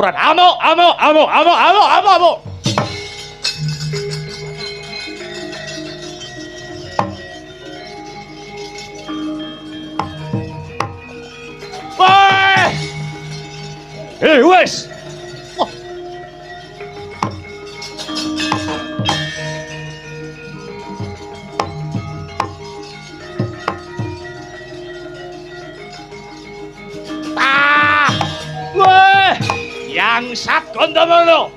Pran amo. Wah! Wes. Wah! Yang sat Gondomono.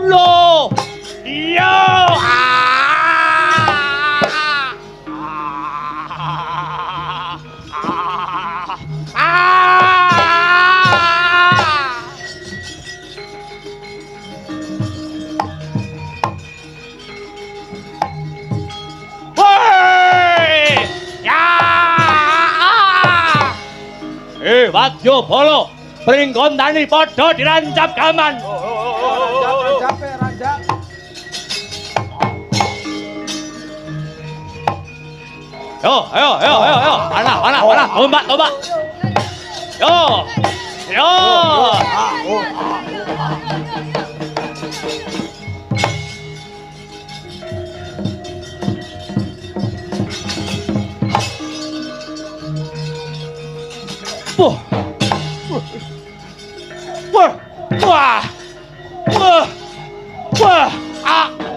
Lo! Yo! Wadya Bala Pringgondani padha dirancap gaman. Rancap. Ayo. Panah. Tombak. Yo.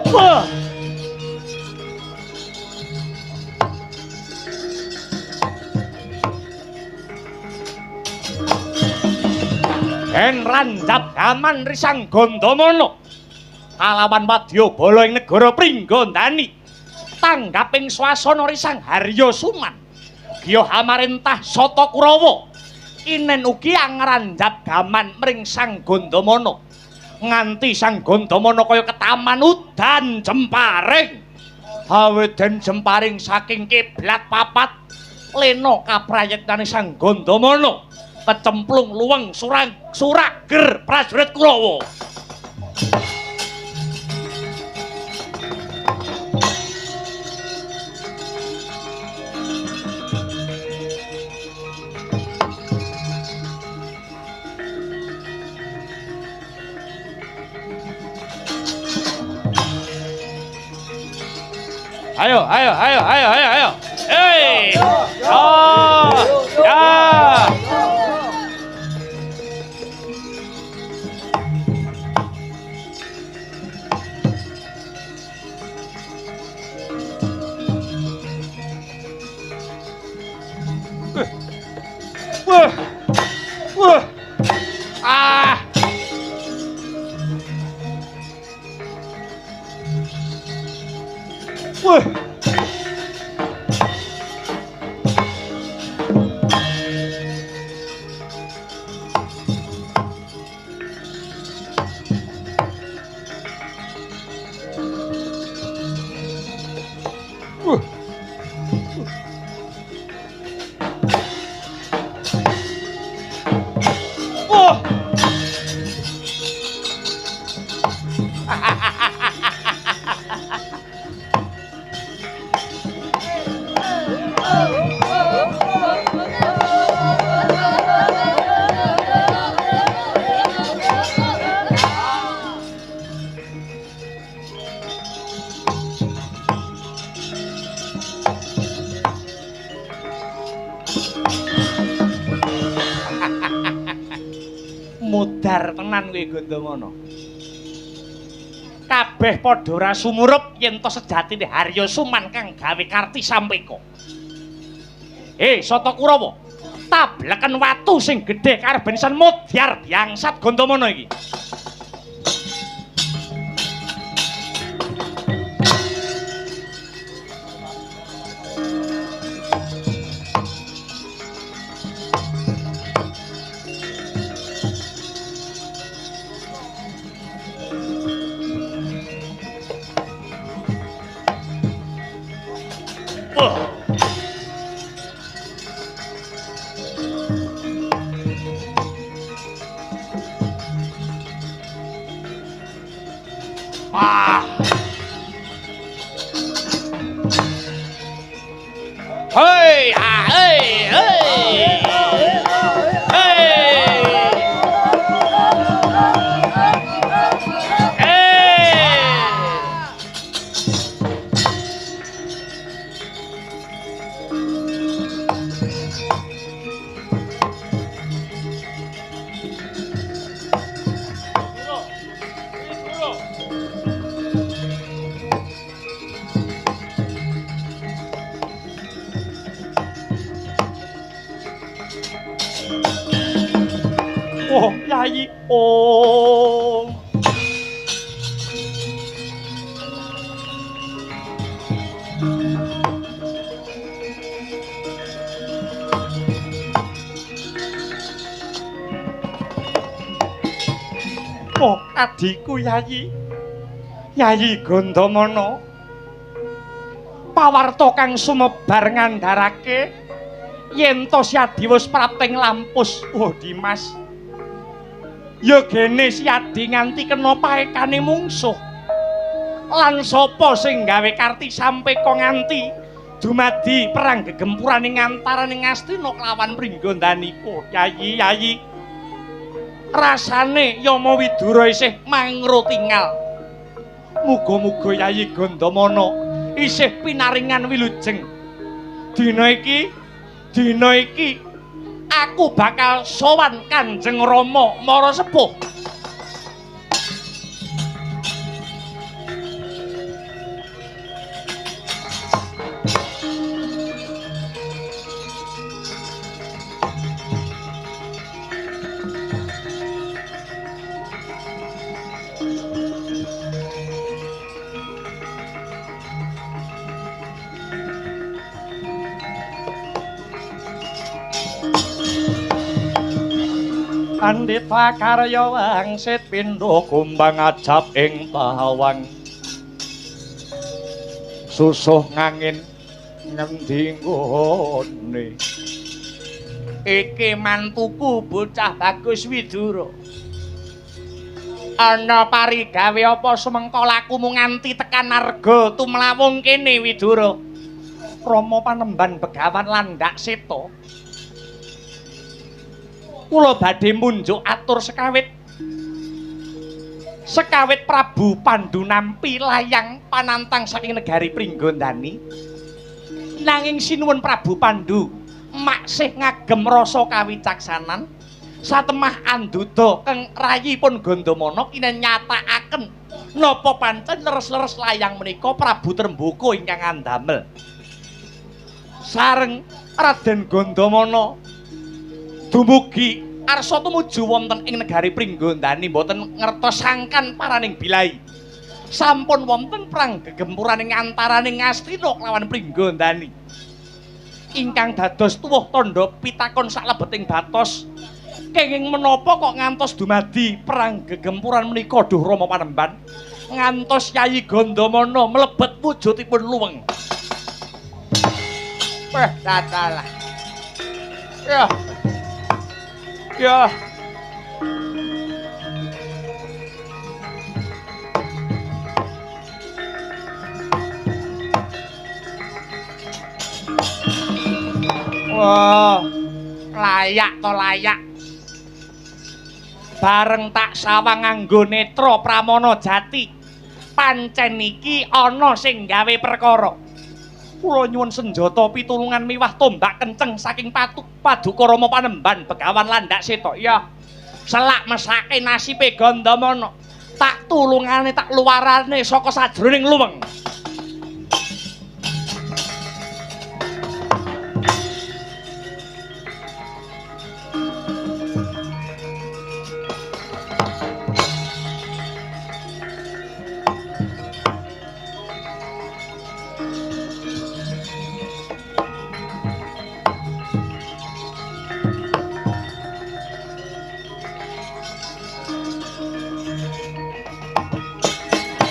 Wah. Rancap gaman risang Gondomono kalawan Wadya Bala ing negara Pringgondani tanggaping swasana risang Harya Suman Giya Hamarentah Sata Kurawa inen ugi angranjap gaman mring sang Gondomono nganti sang Gondomono kaya ketaman udan jemparing aweden jemparing saking kiblat papat lena kaprayektaning sang Gondomono kecemplung luweng surager prajurit Kurawa. Ayo. Hei! Ya! Wah! Mudar tenan kuwi Gondomono. Kabeh padha ora sumurup yen to sejatine Harya Suman kang gawe karti sampeka. Sata Kurawa, tableken watu sing gedhe karepen san mudyar diangsat Gondomono iki. Wah. Hei, hei, hei. Oh, Yayi Om. Oh, adikku Yayi. Yayi Gandamana. Pawarta kang sumebar ngandharake yen to Siadi wis prapting lampus. Oh, Dimas. Ya gene Siadi nganti kena paekane mungsuh. Lan sapa sing gawe karti sampe kok nganti dumadi perang gegempuraning antaraning Astina kelawan Pringgandani. Oh, Yayi, Yayi. Rasane Yama Widura isih mangro tinggal. Muga-muga Yayi Gandamana isih pinaringan wilujeng. Dina iki aku bakal sowan Kanjeng Rama Mara Sepuh. Andita karya wangsit pindha kumbang ajab ing tawang susuh ngangin ngendi nggone iki mantuku bocah Bagus Widura ana parigawe apa sumengko lakumu nganti tekan arga tumlawung kene Widura Rama Panemban Begawan Landhak Seta kula badhe munjuk atur sekawit Prabu Pandhu nampi layang panantang saking negari Pringgandani nanging sinuwun Prabu Pandhu maksih ngagem rasa kawicaksanan satemah anduda keng rayipun Gandamana kinen nyatakaken napa pancen leres-leres layang menika Prabu Trembaka ingkang andamel sareng Raden Gandamana dumugi arsa tumuju wonten ing negari Pringgandani mboten ngertos sangkan paraning bilai sampun wonten perang gegempuraning antaraning Astina kelawan Pringgandani ingkang dados tuwuh tandha pitakon saklebeting batos kenging menapa kok ngantos dumadi perang gegempuran menika duh Rama Panemban ngantos Yayi Gandamana mlebet wujudipun luweng wah dadalah ya ya wah layak to layak bareng tak sawang nganggo netra Pramana Jati pancen iki ana sing gawe perkara kula nyuwun senjata pitulungan miwah tombak kenceng saking Paduka Rama Panemban Begawan Landhak Seta iya selak mesake nasibe Gandamana tak tulungane tak luarane saka sajroning luweng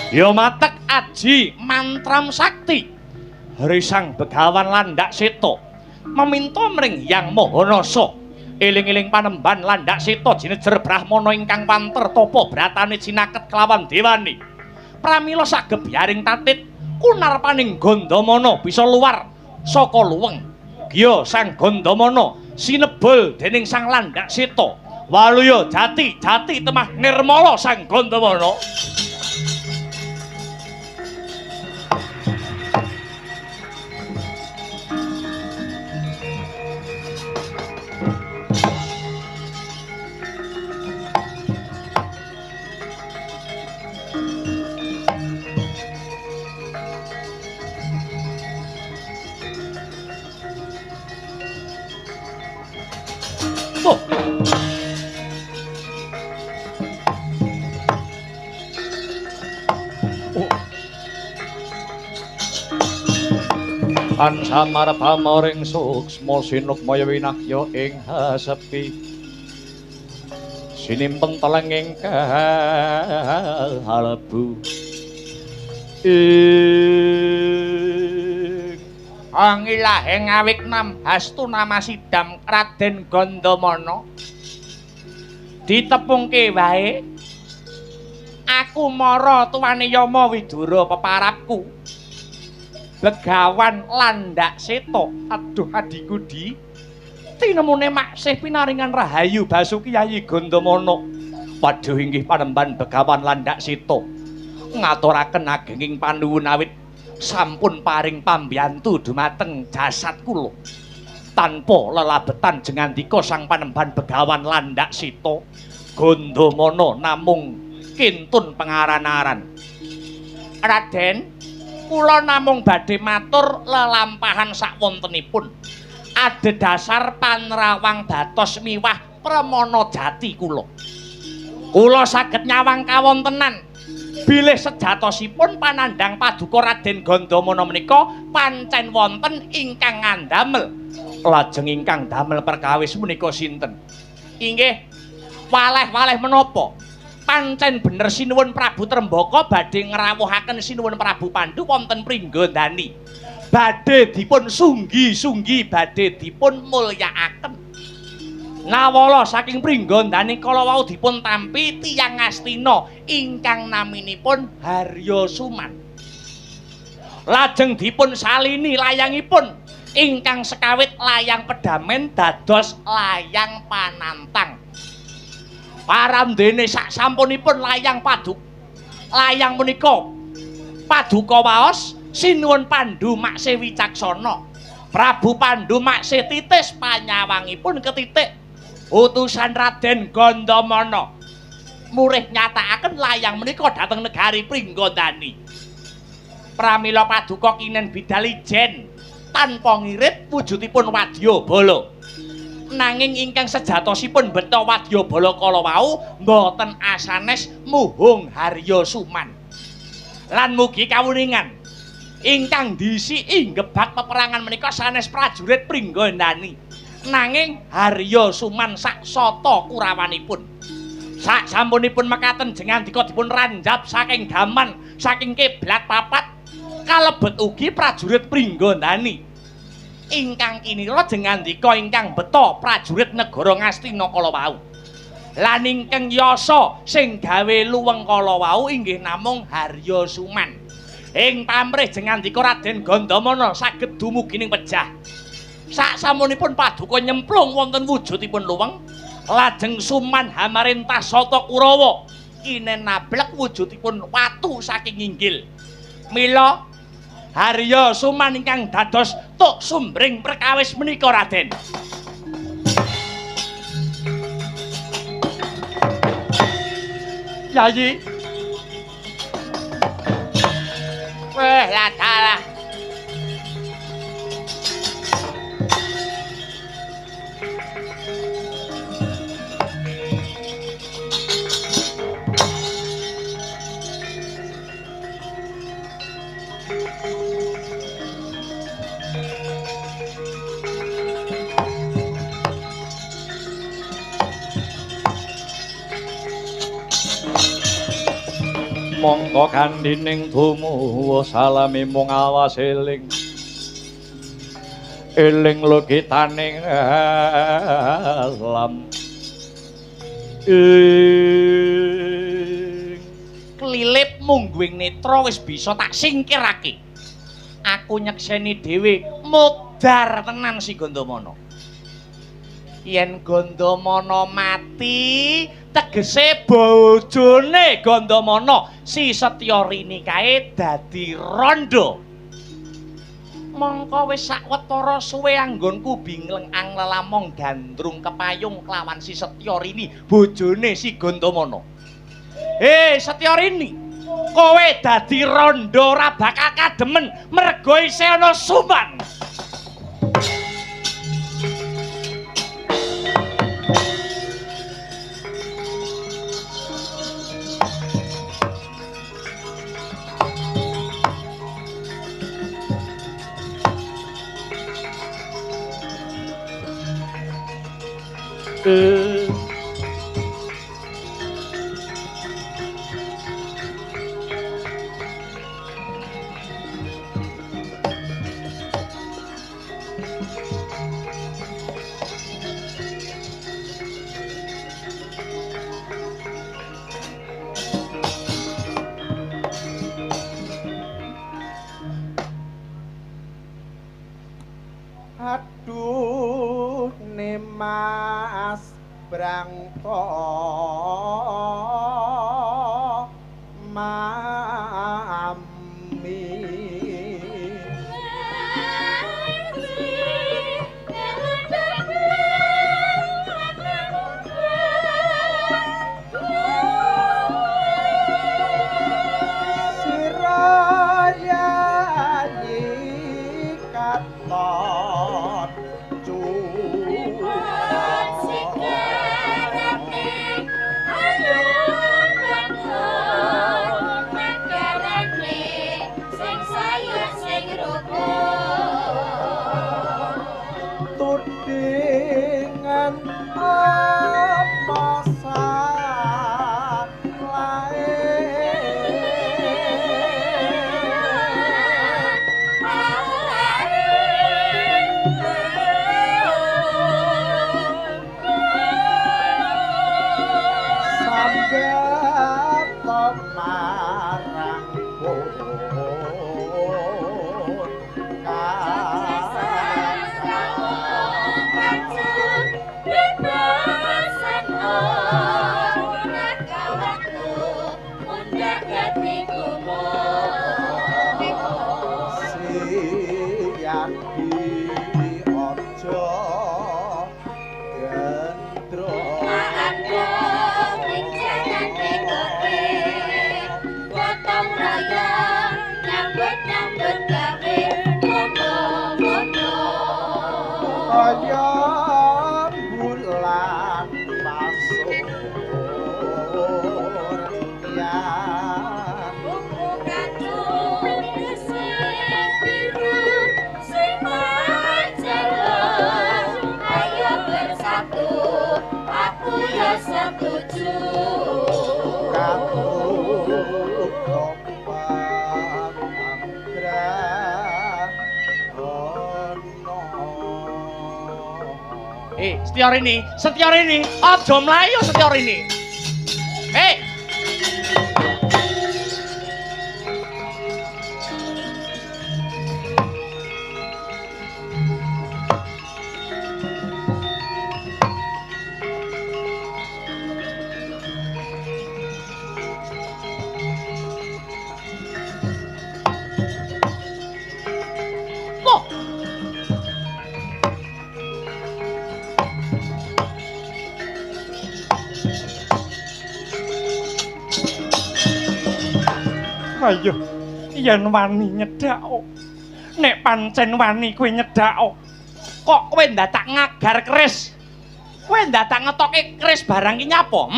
ya matek aji mantram sakti Risang Begawan Landhak Seta meminta mring Hyang Mahanasa eling-eling Panemban Landhak Seta jinejer Brahmana ingkang panter tapa bratane cinaket kelawan dewani pramila sagebyaring tatit kunarpaning Gandamana bisa luwar saka luweng. Giya Sang Gandamana sinebul dening Sang Landhak Seta. Waluya jati temah nirmala Sang Gandamana. Ansamar pamoring suksma sinukmaya winakya ing hasepi sinimpen telenging kalebu ing angilahing awik nam hastu namasidam Raden Gandamana ditepungke wae aku mara tuwane Yama Widura peparapku Begawan Landhak Seta. Aduh adiku Di. Tinemune maksih pinaringan rahayu Basuki Yayi Gandamana. Waduh inggih panemban Begawan Landhak Seta. Ngaturaken agenging panuwun awit sampun paring pambiyantu dumateng jasad kula. Tanpa lelabetan jengandika Sang Panemban Begawan Landhak Seta, Gandamana namung kintun pengaran-aran. Raden kula namung badhe matur lelampahan sakwontenipun adhedhasar panrawang batos miwah pramana jati kula. Kula saged nyawang kawontenan bilih sejatosipun panandhang paduka Raden Gandamana menika pancen wonten ingkang ngandamel. Lajeng ingkang damel perkawis menika sinten? Inggih waleh-waleh menapa? Pancen bener sinuwun Prabu Trembaka badhe ngrawuhaken sinuwun Prabu Pandhu wonten Pringgandani. Badhe dipun sunggi-sunggi badhe dipun mulyakaken. Nawala saking Pringgandani kala wau dipun tampi tiyang Astina ingkang naminipun Haryasuman. Lajeng dipun salini layangipun ingkang sekawit layang pedamen dados layang panantang. Paramdene sak sampunipun layang menika paduka waos sinuwun Pandhu maksih wicaksana. Prabu Pandhu maksih titis panyawangipun ketitik utusan Raden Gandamana murih nyatakaken layang menika dhateng negari Pringgandani. Pramila paduka kinen bidal ijen tanpa ngirit wujudipun wadyabala. Nanging ingkang sejatosipun beta wadyabala kala wau mboten asanes muhung Haryasuman. Lan mugi kawuningan ingkang disiki ngebak peperangan menika sanes prajurit Pringgandani. Nanging Haryasuman sak sata kurawanipun. Sak sampunipun mekaten jengandika dipun ranjap saking gaman saking kiblat papat kalebet ugi prajurit Pringgandani. Ingkang kinira jengandika ingkang beta prajurit negara Ngastina kala wau. Lan ingkang yasa sing gawe luweng kala wau inggih namung Haryasuman. Ing pamrih jengandika Raden Gandamana saged dumugi ning pejah. Sak samunipun paduka nyemplung wonten wujudipun luweng, lajeng Suman Hamarintah Sata Kurawa kinen nablek wujudipun watu saking inggil. Mila Haryasuman ingkang dados tuk sumbring perkawis menika Raden. Yayi. Weh lah dalah. Mongko kandining tumuwuh salami mung awas eling logitaning alam klilip mungguing netra wis bisa tak singkirake. Aku nyekseni dhewe modar tenan si Gandamana. Yen Gandamana mati, tegese bojone Gandamana si Setyarini kae dadi randha. Mongko wis sawetara suwe anggonku bingleng anglelamong gandrung kepayung kelawan si Setyarini bojone si Gandamana. Setyarini, kowe dadi randha ora bakal kademen merga isih ana suman. Aduh Nimas Brangta mami Siraya katon tudingan apa kaya bulan pasur ya buku kacung sing biru sing jalan ayo bersatu aku ya setuju Setyarini, aja mlayu Setyarini. Ayo, yen wani nyedhak. Nek pancen wani kowe nyedhak, kok kowe ndadak ngagar keris? Kowe ndadak ngetoke keris barang ki nyapa?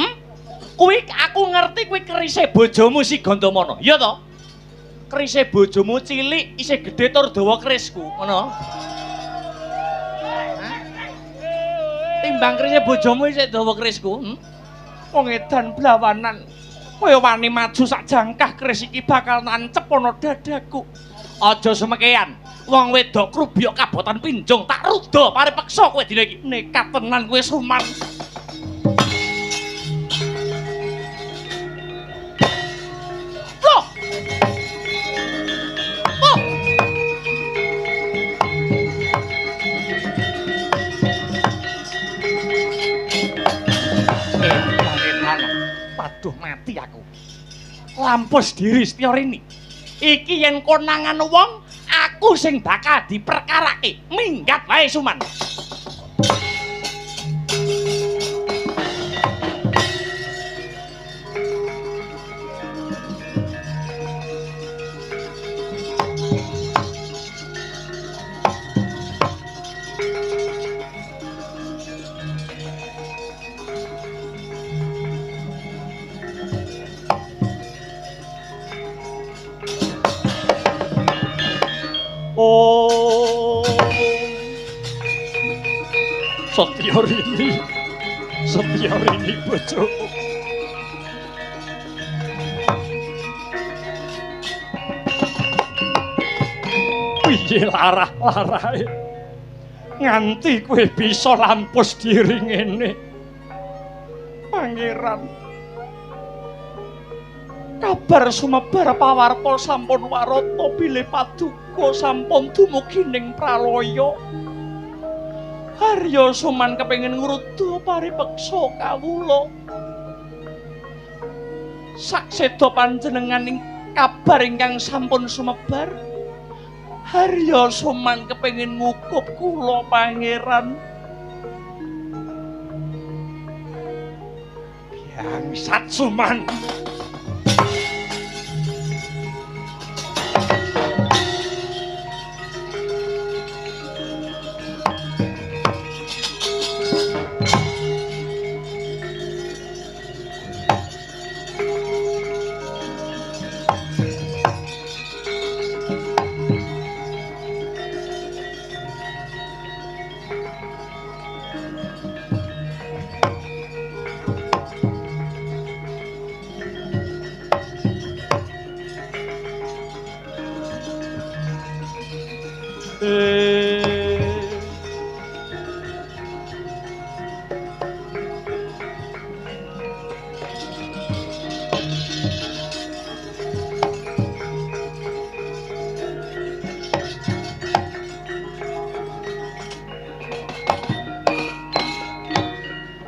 Kuwi aku ngerti kuwi kerise bojomu si Gandamana. Iya to? Kerise bojomu cilik isih gedhe tur dawa kerisku, ngono. Timbang kerise bojomu isih dawa kerisku, wong edan blawanan. Kowe wani maju sak jangkah keris iki bakal nancep ana dadaku. Aja semekean. Wong wedok krubyuk kabotan pinjong tak ruda paripeksa kowe dina iki. Nekat tenan kowe Suman. Loh, Aduh mati aku. Lampus diri Setyarini. Iki yen konangan wong, aku sing bakal diperkarake. Minggat wae Suman. Oh, Setyarini bojoku. Piye larah-larahe nganti kowe bisa lampus diri ngene, Pangeran. Kabar sumebar pawarta sampun warata bilih paduka sampun dumugi ning pralaya. Harya Suman kepengin ngruda paripeksa kawula. Sak seda panjenenganing kabar ingkang sampun sumebar. Harya Suman kepengin ngukup kula Pangeran. Bangsat Suman.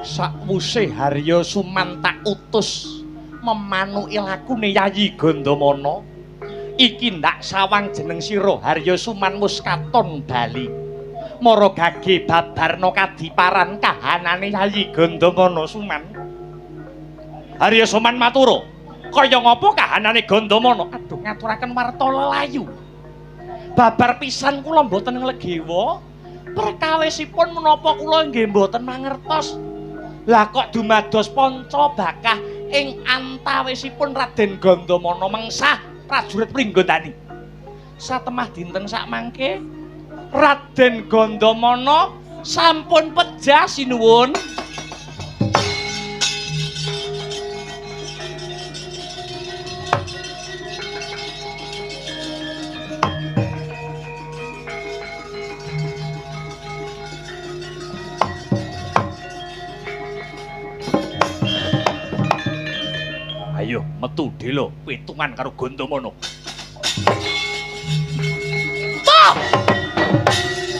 Sakwuse Harya Suman tak utus memanuki lakune Yayi Gandamana. Iki ndak sawang jeneng sira Harya Suman mus katon bali. Mara gage babarna kadiparan kahanane Yayi Gandamana Suman. Harya Suman matura, kaya ngapa kahanane Gandamana? Aduh ngaturaken warta lelayu. Babar pisan kula mboten nglegewa. Perkawisipun menapa kula nggih mboten mangertos. Lah kok dumados panca bakah ing antawisipun Raden Gandamana mengsah prajurit Pringgondani. Satemah dinten sak mangke Raden Gandamana sampun pejah sinuwun. Ayo metu delo pitungan karo Gandamana. Toh!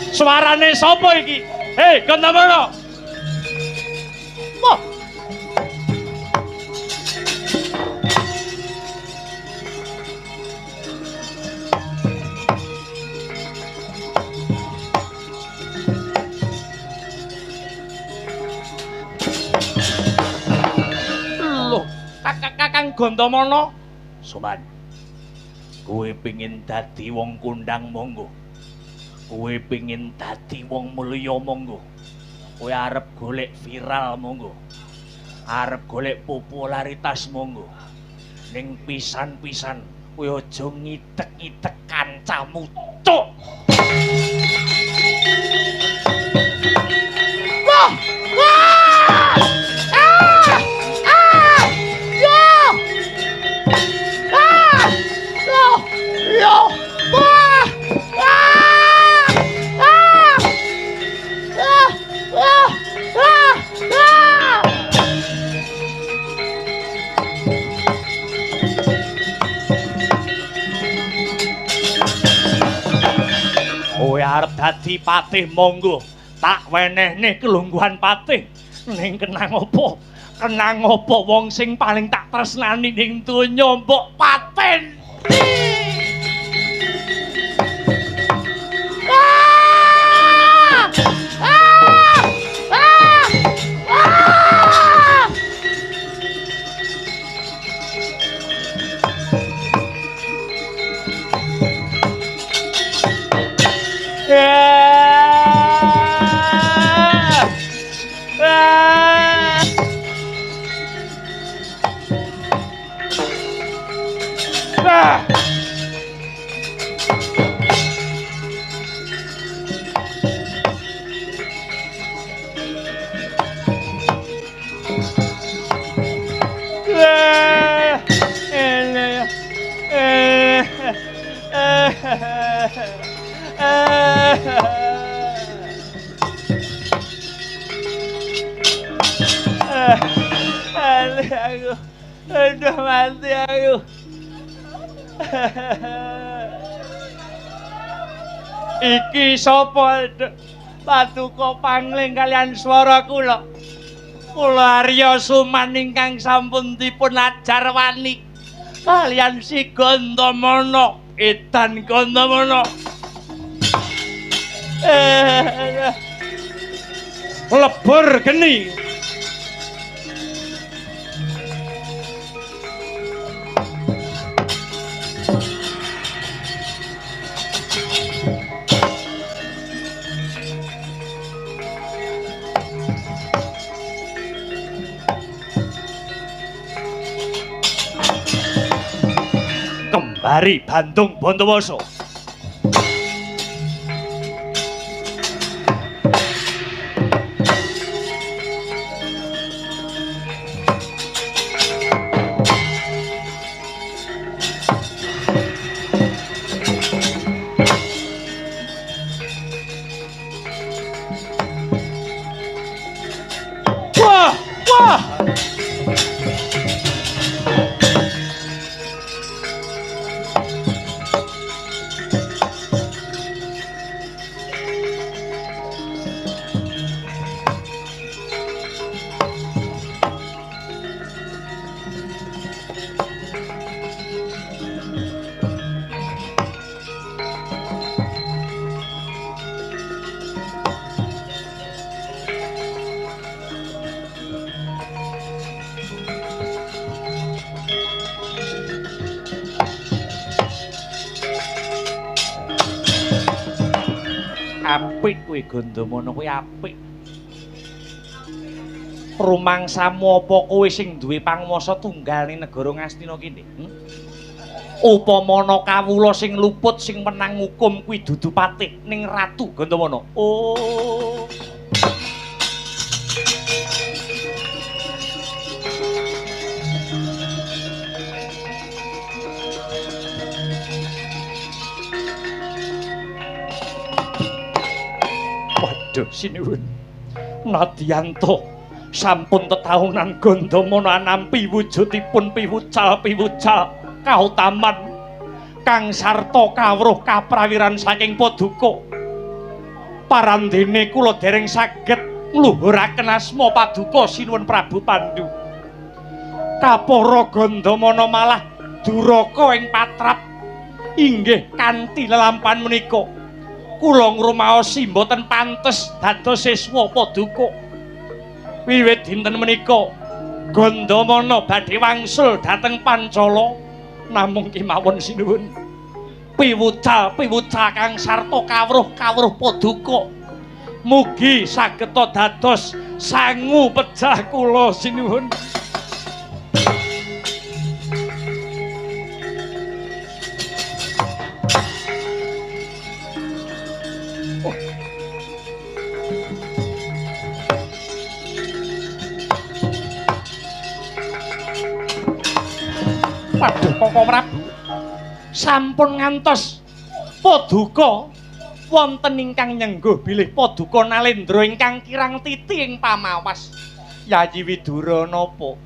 Suarane sapa iki? Hei Gandamana. Toh! Kakang Gandamana, Suman. Kowe pengin dadi wong kondang monggo. Kowe pengin dadi wong mulya monggo. Kowe arep golek viral monggo. Arep golek popularitas monggo. Ning pisan-pisan kowe aja ngitek-itek kancamu, cuk. Wah! Wah! Kowe arep dadi patih monggo, tak wenehne kelungguhan patih. Ning kenang apa? kenang apa wong sing paling tak tresnani ning donya mbok paten. Aku udah mati aku. Iki sapa? Paduka pangling kalian swara kula. Kula Arya Suman ingkang sampun dipun ajar wani kalian si Gandamana, Edan Gandamana. Lebur geni. Kembari Bandung Bondowoso. Wah, wah. Apik kuwi Gandamana kuwi apik. Rumangsamu apa kowe sing duwe pangwasa tunggal ning negara Ngastina kene? Upamana kawula sing luput sing menang hukum kuwi dudu patih ning Ratu Gandamana. Oh. Waduh sinuwun. Nadyanto sampun tetaunan Gandamana nampi wujudipun piwucal-piwucal kautaman kang sarta kawruh kaprawiran saking Paduka. Parandene kula dereng saged ngluhuraken asma Paduka sinuwun Prabu Pandhu. Kapara Gandamana malah duraka ing patrap. Inggih kanthi lelampahan menika kula ngrumaosi mboten pantes dados siswa Paduka. Wiwit dinten menika Gandamana badhe wangsul dhateng Pancala namung kemawon sinuwun piwucal kang sarta kawruh Paduka mugi sageta dados sangu pejah kula sinuwun. Waduh Koko Prabu sampun ngantos Paduka wonten ingkang nyengguh bilih Paduka Nalendra ingkang kirang titi ing pamawas. Yayi Widura napa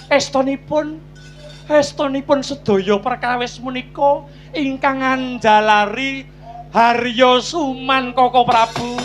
estunipun sedaya perkawis menika ingkang anjalari Arya Suman Koko Prabu.